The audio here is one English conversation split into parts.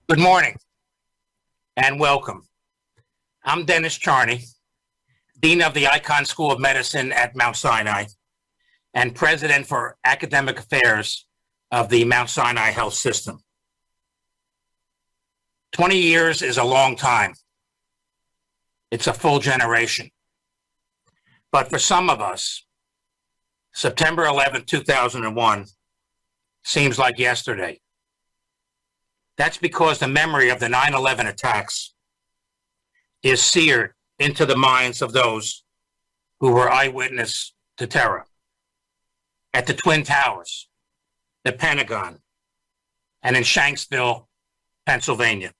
Good morning and welcome. I'm Dennis Charney, Dean of the Icahn School of Medicine at Mount Sinai and President for Academic Affairs of the Mount Sinai Health System. 20 years is a long time. It's a full generation. But for some of us, September 11, 2001 seems like yesterday. That's because the memory of the 9/11 attacks is seared into the minds of those who were eyewitness to terror. At the Twin Towers, the Pentagon, and in Shanksville, Pennsylvania.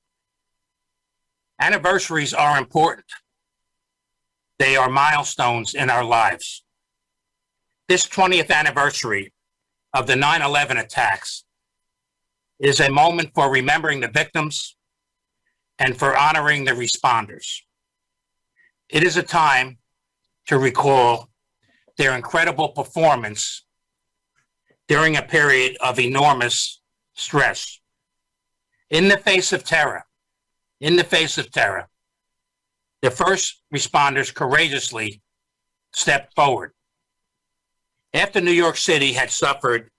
Anniversaries are important. They are milestones in our lives. This 20th anniversary of the 9/11 attacks is a moment for remembering the victims and for honoring the responders. It is a time to recall their incredible performance during a period of enormous stress. In the face of terror, the first responders courageously stepped forward. After New York City had suffered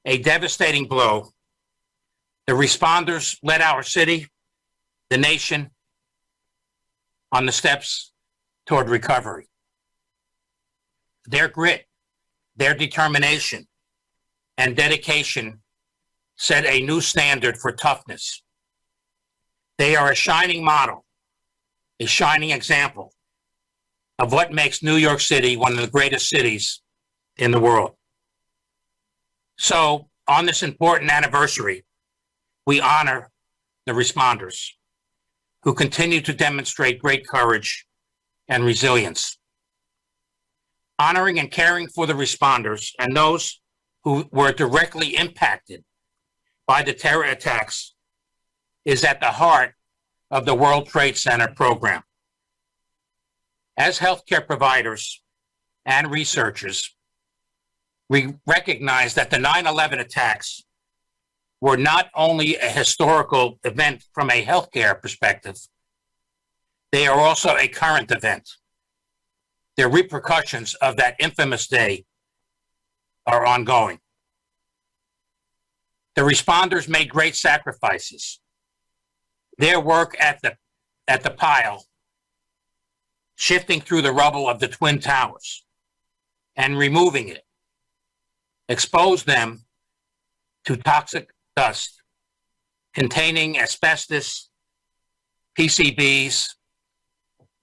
a devastating blow, the responders led our city, the nation, on the steps toward recovery. Their grit, their determination, and dedication set a new standard for toughness. They are a shining model, a shining example of what makes New York City one of the greatest cities in the world. So, on this important anniversary, we honor the responders who continue to demonstrate great courage and resilience. Honoring and caring for the responders and those who were directly impacted by the terror attacks is at the heart of the World Trade Center program. As healthcare providers and researchers, we recognize that the 9/11 attacks were not only a historical event from a healthcare perspective, they are also a current event. The repercussions of that infamous day are ongoing. The responders made great sacrifices. Their work at the pile, shifting through the rubble of the Twin Towers and removing it, exposed them to toxic dust containing asbestos, PCBs,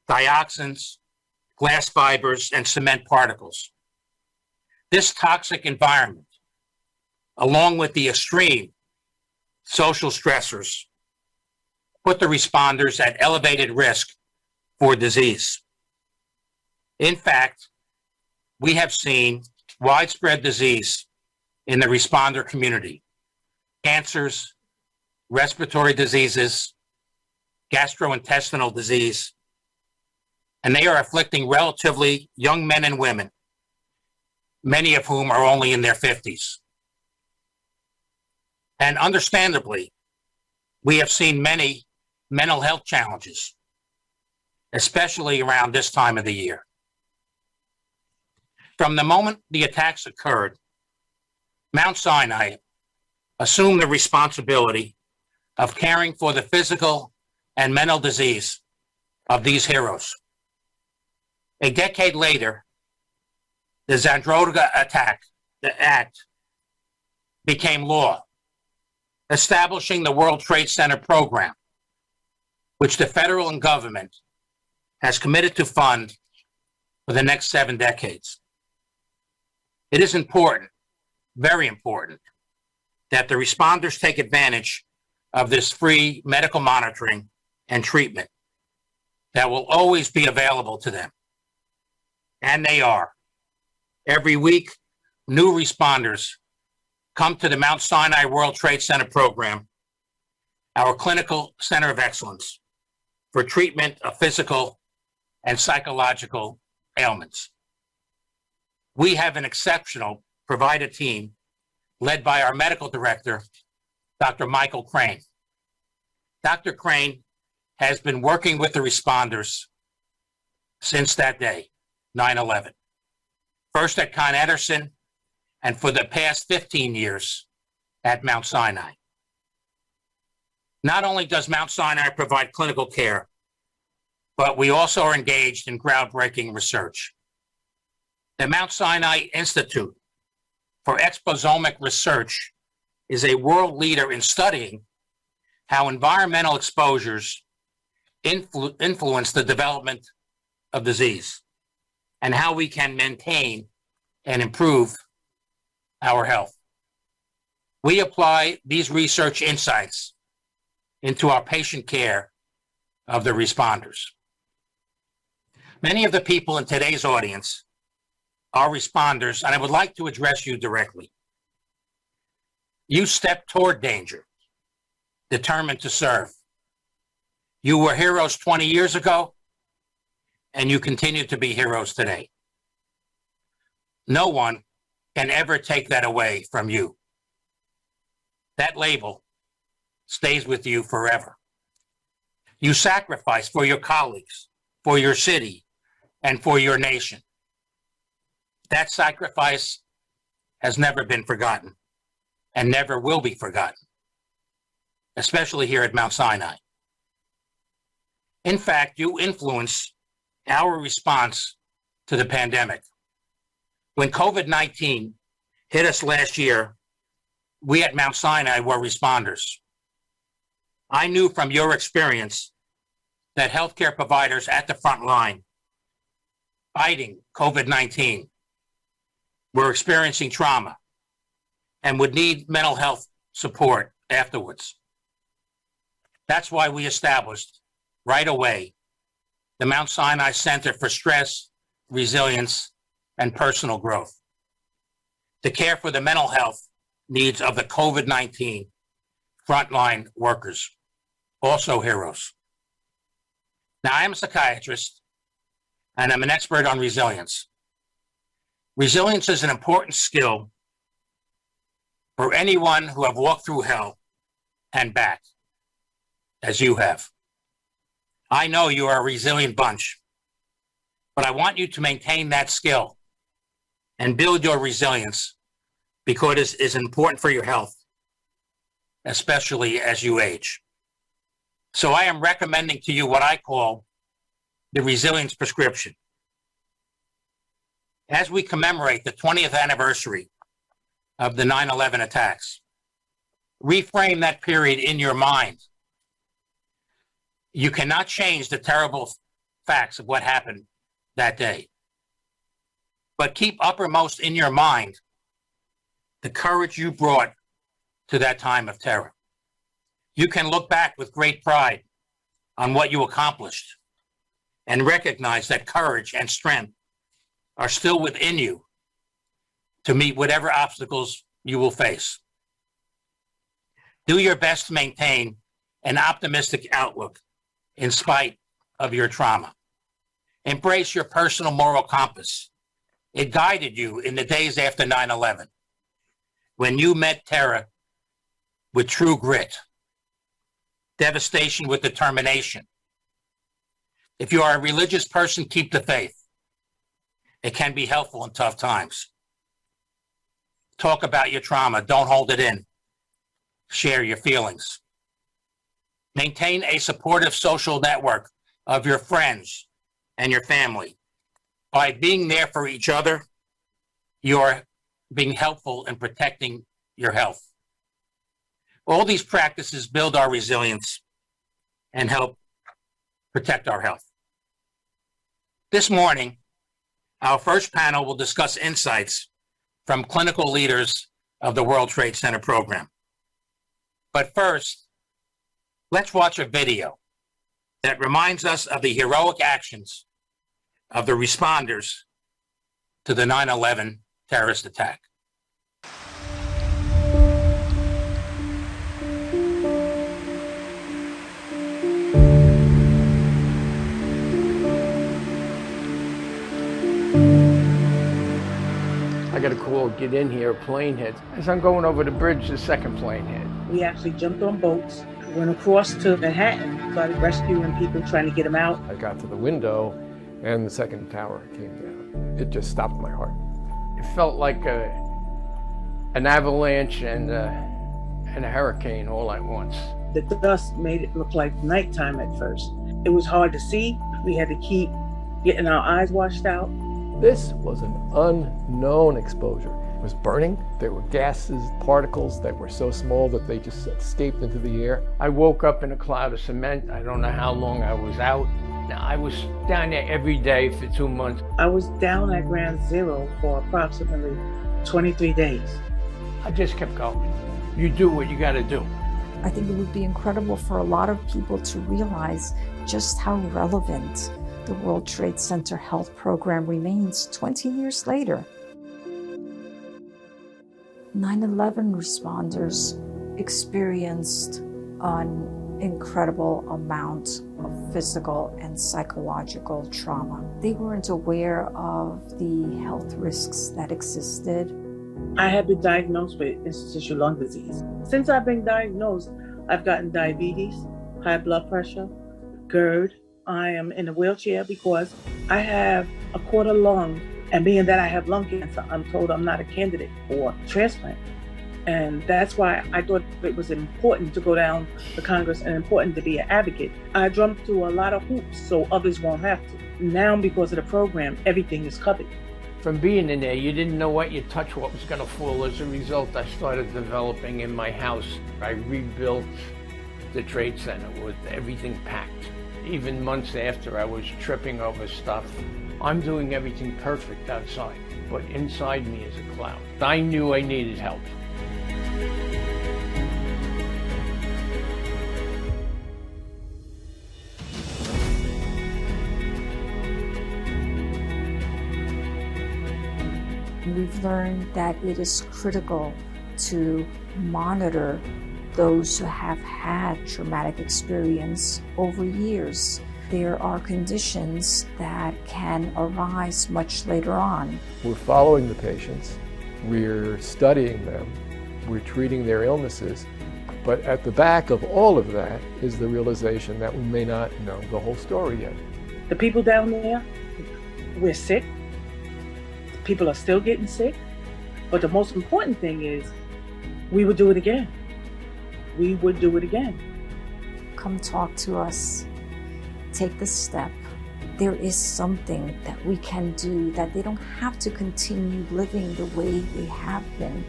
dioxins, glass fibers, and cement particles. This toxic environment, along with the extreme social stressors, put the responders at elevated risk for disease. In fact, we have seen widespread disease in the responder community. Cancers, respiratory diseases, gastrointestinal disease, and they are afflicting relatively young men and women, many of whom are only in their 50s. And understandably, we have seen many mental health challenges, especially around this time of the year. From the moment the attacks occurred, Mount Sinai assumed the responsibility of caring for the physical and mental disease of these heroes. A decade later, the Zandroga Act became law, establishing the World Trade Center program, which the federal government has committed to fund for the next 7 decades. It is important, very important, that the responders take advantage of this free medical monitoring and treatment that will always be available to them. And they are. Every week, new responders come to the Mount Sinai World Trade Center program, our clinical center of excellence for treatment of physical and psychological ailments. We have an exceptional provider team led by our medical director, Dr. Michael Crane. Dr. Crane has been working with the responders since that day, 9/11. First at Con Edison, and for the past 15 years at Mount Sinai. Not only does Mount Sinai provide clinical care, but we also are engaged in groundbreaking research. The Mount Sinai Institute for Exposomic Research is a world leader in studying how environmental exposures influence the development of disease and how we can maintain and improve our health. We apply these research insights into our patient care of the responders. Many of the people in today's audience are responders, and I would like to address you directly. You stepped toward danger, determined to serve. You were heroes 20 years ago, and you continue to be heroes today. No one can ever take that away from you. That label stays with you forever. You sacrifice for your colleagues, for your city, and for your nation. That sacrifice has never been forgotten and never will be forgotten, especially here at Mount Sinai. In fact, you influence our response to the pandemic. When COVID-19 hit us last year, we at Mount Sinai were responders. I knew from your experience that healthcare providers at the front line fighting COVID-19 were experiencing trauma and would need mental health support afterwards. That's why we established right away the Mount Sinai Center for Stress, Resilience, and Personal Growth to care for the mental health needs of the COVID-19 frontline workers, also heroes. Now, I am a psychiatrist, and I'm an expert on resilience. Resilience is an important skill for anyone who have walked through hell and back, as you have. I know you are a resilient bunch, but I want you to maintain that skill and build your resilience because it is important for your health, especially as you age. So I am recommending to you what I call the resilience prescription. As we commemorate the 20th anniversary of the 9/11 attacks, reframe that period in your mind. You cannot change the terrible facts of what happened that day, but keep uppermost in your mind the courage you brought to that time of terror. You can look back with great pride on what you accomplished and recognize that courage and strength are still within you to meet whatever obstacles you will face. Do your best to maintain an optimistic outlook in spite of your trauma. Embrace your personal moral compass. It guided you in the days after 9/11, when you met terror with true grit, devastation with determination. If you are a religious person, keep the faith. It can be helpful in tough times. Talk about your trauma. Don't hold it in. Share your feelings. Maintain a supportive social network of your friends and your family. By being there for each other, you're being helpful in protecting your health. All these practices build our resilience and help protect our health. This morning, our first panel will discuss insights from clinical leaders of the World Trade Center program. But first, let's watch a video that reminds us of the heroic actions of the responders to the 9/11 terrorist attack. I got a call, get in here, a plane hit. As I'm going over the bridge, the second plane hit. We actually jumped on boats, Went across to Manhattan, started rescuing people, trying to get them out. I got to the window and the second tower came down. It just stopped my heart. It felt like an avalanche and a hurricane all at once. The dust made it look like nighttime at first. It was hard to see. We had to keep getting our eyes washed out. This was an unknown exposure. It was burning. There were gases, particles that were so small that they just escaped into the air. I woke up in a cloud of cement. I don't know how long I was out. Now, I was down there every day for 2 months. I was down at ground zero for approximately 23 days. I just kept going. You do what you got to do. I think it would be incredible for a lot of people to realize just how relevant the World Trade Center Health Program remains 20 years later. 9/11 responders experienced an incredible amount of physical and psychological trauma. They weren't aware of the health risks that existed. I have been diagnosed with interstitial lung disease. Since I've been diagnosed, I've gotten diabetes, high blood pressure, GERD. I am in a wheelchair because I have a quarter lung, and being that I have lung cancer, I'm told I'm not a candidate for transplant. And that's why I thought it was important to go down to Congress and important to be an advocate. I jumped through a lot of hoops so others won't have to. Now, because of the program, everything is covered. From being in there, you didn't know what you touched, what was going to fall. As a result, I started developing in my house. I rebuilt the Trade Center with everything packed. Even months after, I was tripping over stuff. I'm doing everything perfect outside, but inside me is a cloud. I knew I needed help. We've learned that it is critical to monitor those who have had traumatic experience over years. There are conditions that can arise much later on. We're following the patients, we're studying them, we're treating their illnesses, but at the back of all of that is the realization that we may not know the whole story yet. The people down there, we're sick. People are still getting sick. But the most important thing is we would do it again. We would do it again. Come talk to us. Take the step. There is something that we can do, that they don't have to continue living the way they have been.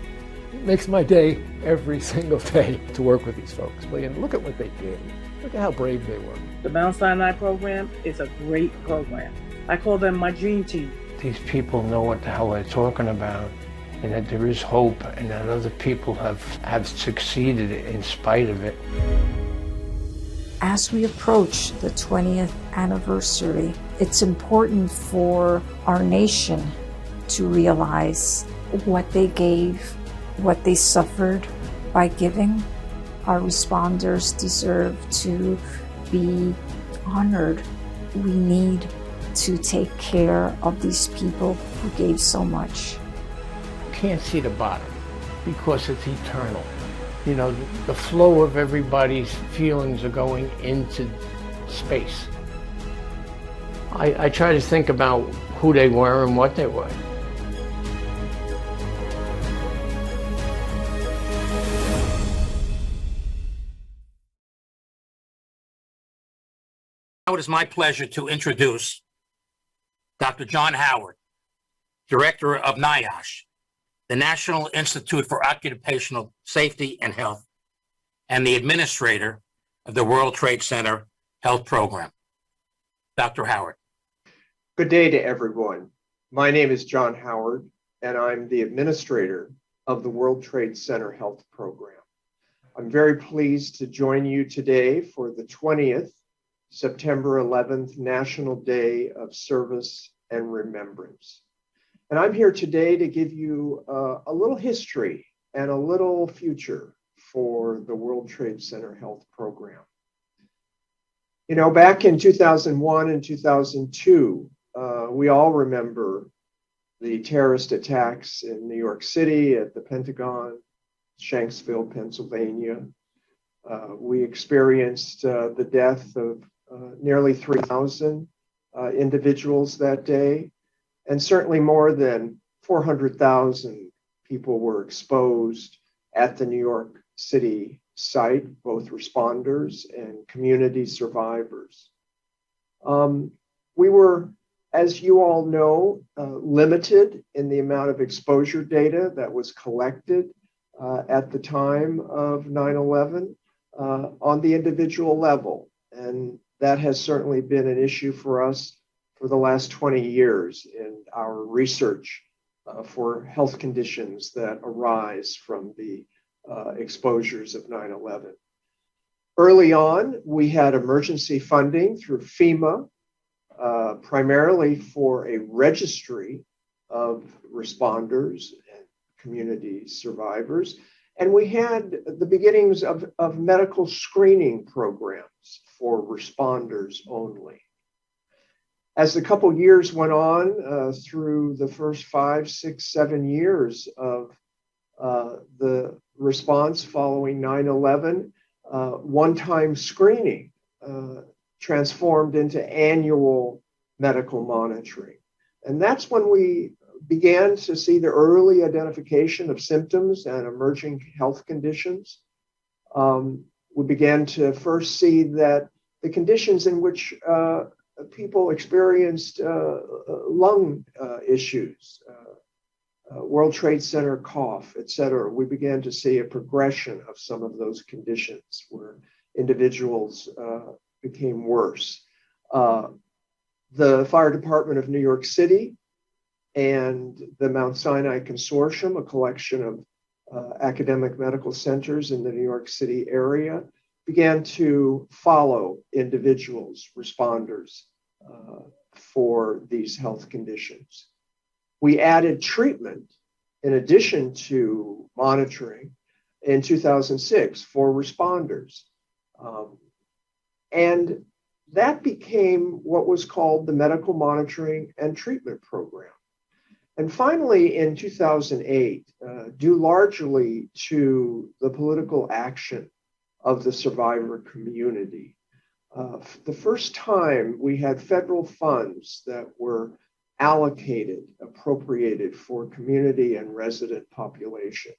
It makes my day every single day to work with these folks. And look at what they did. Look at how brave they were. The Mount Sinai program is a great program. I call them my dream team. These people know what the hell they're talking about, and that there is hope, and that other people have succeeded in spite of it. As we approach the 20th anniversary, it's important for our nation to realize what they gave, what they suffered by giving. Our responders deserve to be honored. We need to take care of these people who gave so much. You can't see the bottom because it's eternal. You know, the flow of everybody's feelings are going into space. I try to think about who they were and what they were. Now it is my pleasure to introduce Dr. John Howard, Director of NIOSH, the National Institute for Occupational Safety and Health, and the Administrator of the World Trade Center Health Program. Dr. Howard. Good day to everyone. My name is John Howard, and I'm the Administrator of the World Trade Center Health Program. I'm very pleased to join you today for the 20th September 11th National Day of Service and Remembrance. And I'm here today to give you a little history and a little future for the World Trade Center Health Program. You know, back in 2001 and 2002, we all remember the terrorist attacks in New York City, at the Pentagon, Shanksville, Pennsylvania. We experienced the death of nearly 3,000 individuals that day, and certainly more than 400,000 people were exposed at the New York City site, both responders and community survivors. We were, as you all know, limited in the amount of exposure data that was collected at the time of 9/11 on the individual level. And that has certainly been an issue for us for the last 20 years in our research for health conditions that arise from the exposures of 9/11. Early on, we had emergency funding through FEMA, primarily for a registry of responders and community survivors. And we had the beginnings of medical screening programs for responders only. As the couple years went on, through the first 5, 6, 7 years of the response following 9/11, one-time screening transformed into annual medical monitoring. And that's when we began to see the early identification of symptoms and emerging health conditions. We began to first see that the conditions in which people experienced lung issues, World Trade Center cough, et cetera, we began to see a progression of some of those conditions where individuals became worse. The Fire Department of New York City and the Mount Sinai Consortium, a collection of academic medical centers in the New York City area, began to follow individuals, responders, for these health conditions. We added treatment in addition to monitoring in 2006 for responders. And that became what was called the Medical Monitoring and Treatment Program. And finally, in 2008, due largely to the political action of the survivor community, the first time we had federal funds that were allocated, appropriated for community and resident population.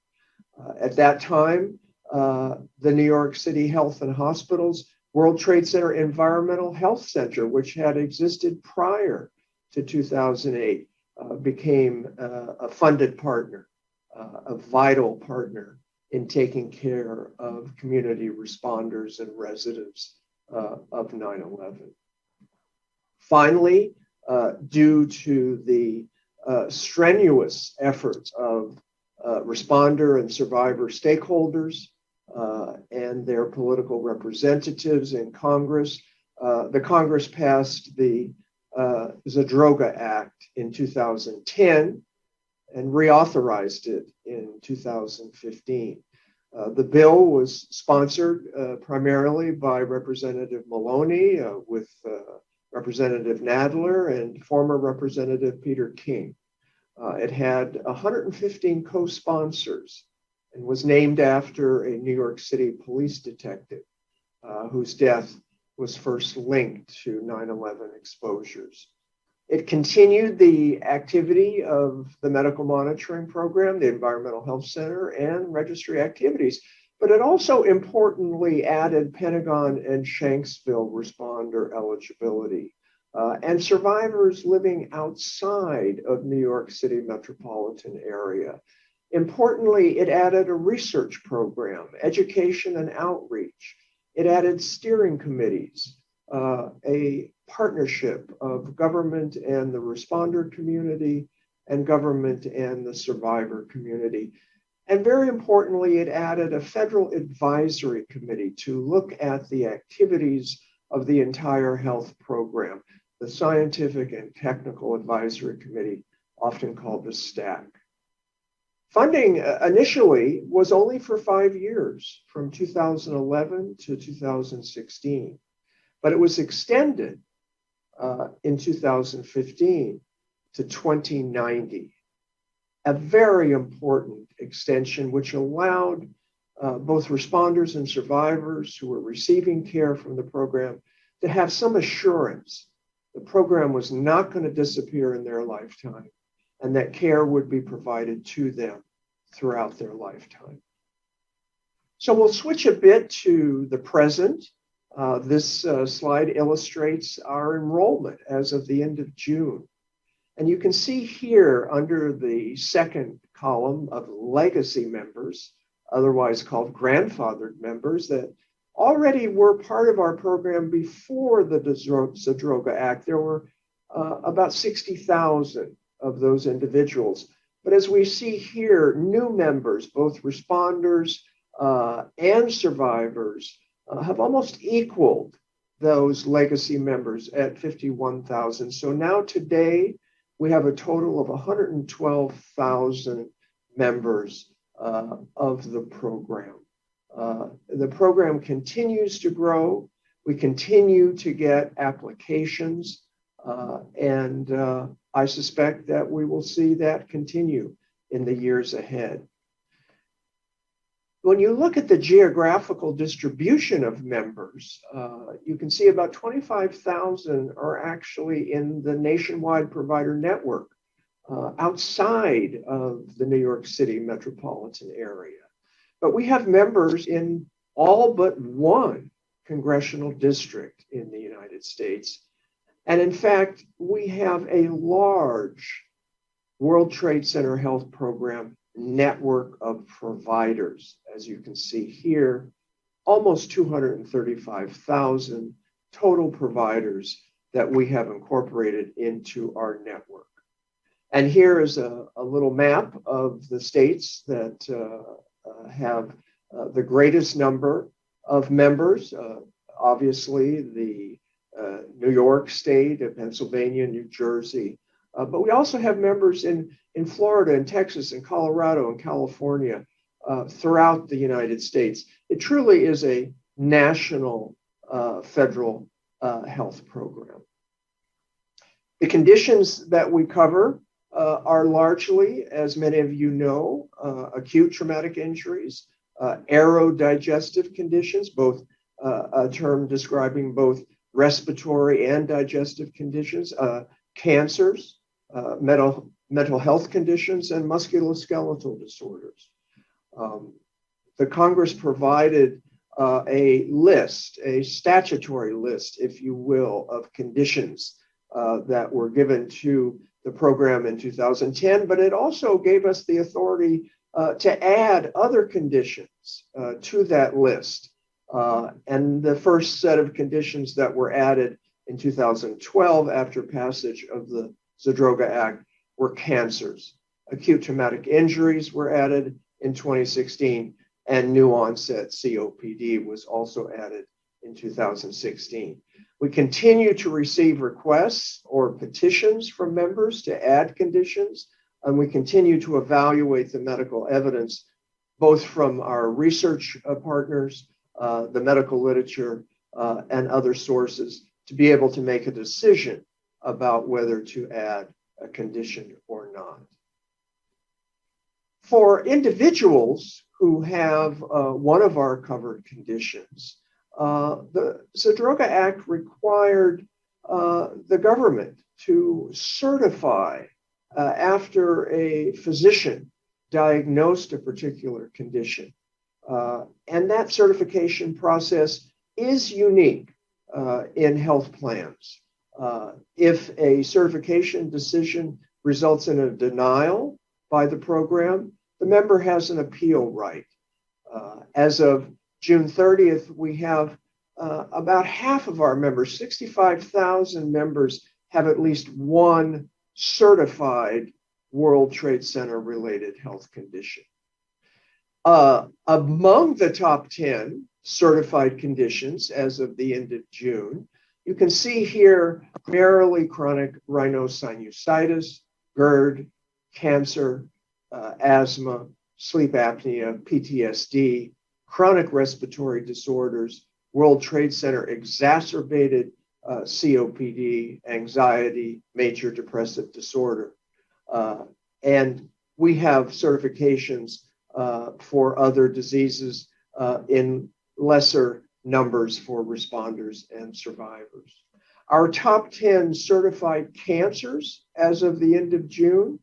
At that time, the New York City Health and Hospitals World Trade Center Environmental Health Center, which had existed prior to 2008, became a funded partner, a vital partner in taking care of community responders and residents of 9/11. Finally, due to the strenuous efforts of responder and survivor stakeholders and their political representatives in Congress, the Congress passed the Zadroga Act in 2010 and reauthorized it in 2015. The bill was sponsored primarily by Representative Maloney with Representative Nadler and former Representative Peter King. It had 115 co-sponsors and was named after a New York City police detective whose death was first linked to 9/11 exposures. It continued the activity of the medical monitoring program, the Environmental Health Center, and registry activities, but it also importantly added Pentagon and Shanksville responder eligibility and survivors living outside of New York City metropolitan area. Importantly, it added a research program, education and outreach. It added steering committees, a partnership of government and the responder community and government and the survivor community. And very importantly, it added a federal advisory committee to look at the activities of the entire health program, the Scientific and Technical Advisory Committee, often called the STAC. Funding initially was only for 5 years, from 2011 to 2016, but it was extended in 2015 to 2090. A very important extension which allowed both responders and survivors who were receiving care from the program to have some assurance the program was not going to disappear in their lifetime and that care would be provided to them throughout their lifetime. So we'll switch a bit to the present. This slide illustrates our enrollment as of the end of June. And you can see here under the second column of legacy members, otherwise called grandfathered members, that already were part of our program before the Zadroga Act. There were about 60,000 of those individuals. But as we see here, new members, both responders and survivors, have almost equaled those legacy members at 51,000. So now today, we have a total of 112,000 members of the program. The program continues to grow. We continue to get applications, and I suspect that we will see that continue in the years ahead. When you look at the geographical distribution of members, you can see about 25,000 are actually in the nationwide provider network outside of the New York City metropolitan area. But we have members in all but one congressional district in the United States. And in fact, we have a large World Trade Center Health Program network of providers. As you can see here, almost 235,000 total providers that we have incorporated into our network. And here is a little map of the states that have the greatest number of members. Obviously, the New York State, Pennsylvania, New Jersey. But we also have members in Florida and Texas and Colorado and California throughout the United States. It truly is a national federal health program. The conditions that we cover are largely, as many of you know, acute traumatic injuries, aerodigestive conditions, both a term describing both respiratory and digestive conditions, cancers, mental health conditions, and musculoskeletal disorders. The Congress provided a list, a statutory list, if you will, of conditions that were given to the program in 2010, but it also gave us the authority to add other conditions to that list. And the first set of conditions that were added in 2012 after passage of the Zadroga Act were cancers. Acute traumatic injuries were added in 2016, and new onset COPD was also added in 2016. We continue to receive requests or petitions from members to add conditions, and we continue to evaluate the medical evidence, both from our research partners, the medical literature, and other sources, to be able to make a decision about whether to add a condition or not. For individuals who have one of our covered conditions, the Zadroga Act required the government to certify after a physician diagnosed a particular condition. And that certification process is unique in health plans. If a certification decision results in a denial by the program, the member has an appeal right. As of June 30th, we have about half of our members, 65,000 members, have at least one certified World Trade Center related health condition. Among the top 10 certified conditions as of the end of June, you can see here primarily chronic rhinosinusitis, GERD, cancer, asthma, sleep apnea, PTSD, chronic respiratory disorders, World Trade Center exacerbated COPD, anxiety, major depressive disorder. And we have certifications for other diseases in lesser numbers for responders and survivors. Our top 10 certified cancers as of the end of June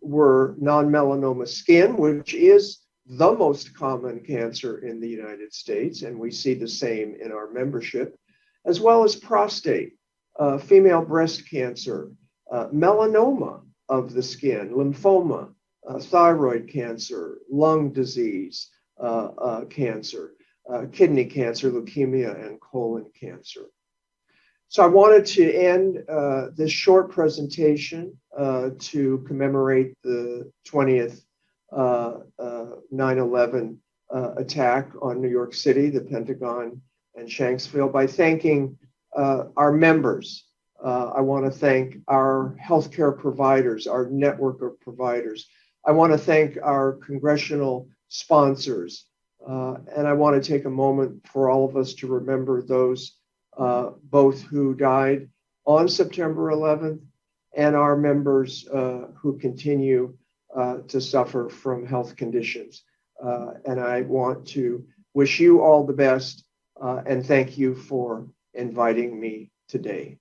were non-melanoma skin, which is the most common cancer in the United States, and we see the same in our membership, as well as prostate, female breast cancer, melanoma of the skin, lymphoma, thyroid cancer, lung disease, cancer, kidney cancer, leukemia, and colon cancer. So I wanted to end this short presentation to commemorate the 20th 9/11 attack on New York City, the Pentagon, and Shanksville by thanking our members. I want to thank our healthcare providers, our network of providers. I want to thank our congressional sponsors. And I want to take a moment for all of us to remember those both who died on September 11th and our members who continue to suffer from health conditions. And I want to wish you all the best and thank you for inviting me today.